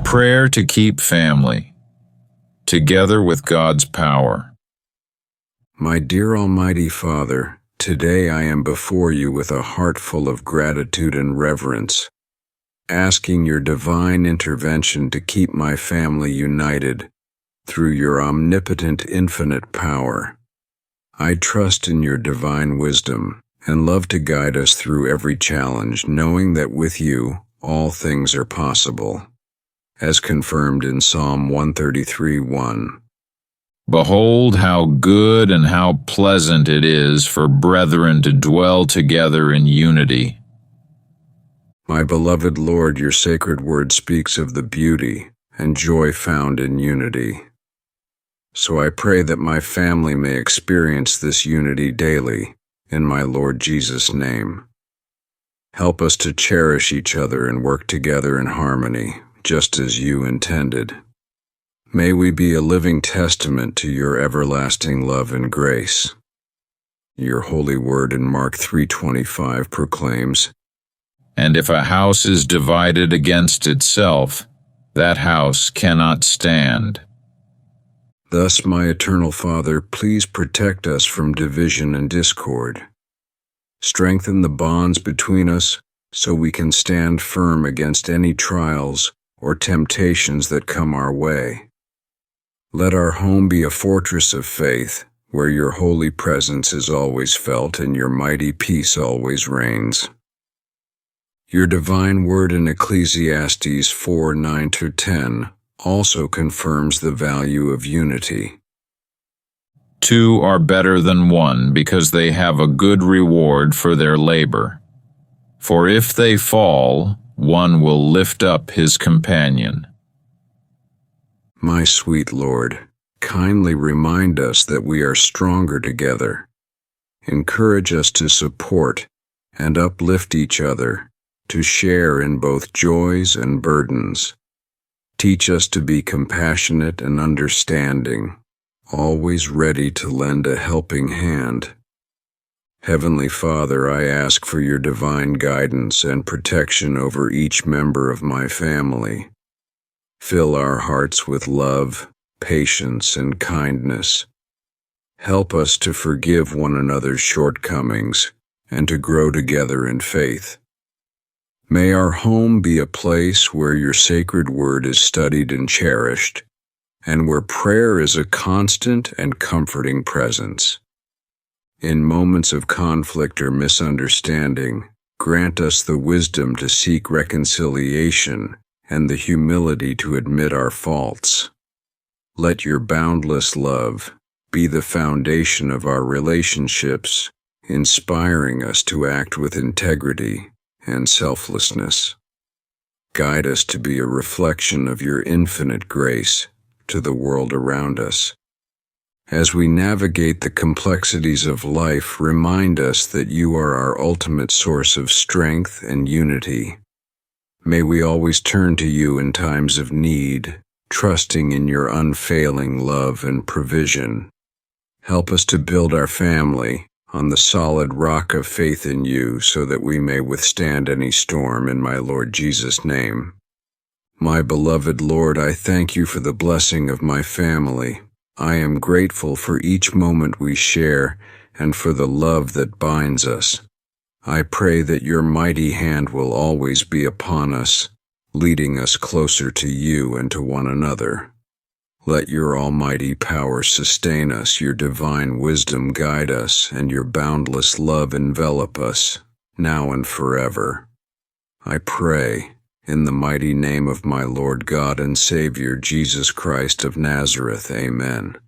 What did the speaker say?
Prayer to keep family, together with God's power. My dear Almighty Father, today I am before you with a heart full of gratitude and reverence, asking your divine intervention to keep my family united through your omnipotent infinite power. I trust in your divine wisdom and love to guide us through every challenge, knowing that with you all things are possible, as confirmed in Psalm 133:1. Behold how good and how pleasant it is for brethren to dwell together in unity. My beloved Lord, your sacred word speaks of the beauty and joy found in unity. So I pray that my family may experience this unity daily, in my Lord Jesus' name. Help us to cherish each other and work together in harmony, just as you intended. May we be a living testament to your everlasting love and grace. Your holy word in Mark 3:25 proclaims, And if a house is divided against itself, that house cannot stand. Thus, my eternal Father, please protect us from division and discord. Strengthen the bonds between us so we can stand firm against any trials or temptations that come our way. Let our home be a fortress of faith, where your holy presence is always felt and your mighty peace always reigns. Your divine word in Ecclesiastes 4:9-10 also confirms the value of unity. Two are better than one because they have a good reward for their labor. For if they fall, one will lift up his companion. My sweet Lord, kindly remind us that we are stronger together. Encourage us to support and uplift each other, to share in both joys and burdens. Teach us to be compassionate and understanding, always ready to lend a helping hand. Heavenly Father, I ask for your divine guidance and protection over each member of my family. Fill our hearts with love, patience, and kindness. Help us to forgive one another's shortcomings and to grow together in faith. May our home be a place where your sacred word is studied and cherished, and where prayer is a constant and comforting presence. In moments of conflict or misunderstanding, grant us the wisdom to seek reconciliation and the humility to admit our faults. Let your boundless love be the foundation of our relationships, inspiring us to act with integrity and selflessness. Guide us to be a reflection of your infinite grace to the world around us. As we navigate the complexities of life, remind us that you are our ultimate source of strength and unity. May we always turn to you in times of need, trusting in your unfailing love and provision. Help us to build our family on the solid rock of faith in you so that we may withstand any storm in my Lord Jesus' name. My beloved Lord, I thank you for the blessing of my family. I am grateful for each moment we share and for the love that binds us. I pray that your mighty hand will always be upon us, leading us closer to you and to one another. Let your almighty power sustain us, your divine wisdom guide us, and your boundless love envelop us, now and forever. I pray, in the mighty name of my Lord God and Savior, Jesus Christ of Nazareth, Amen.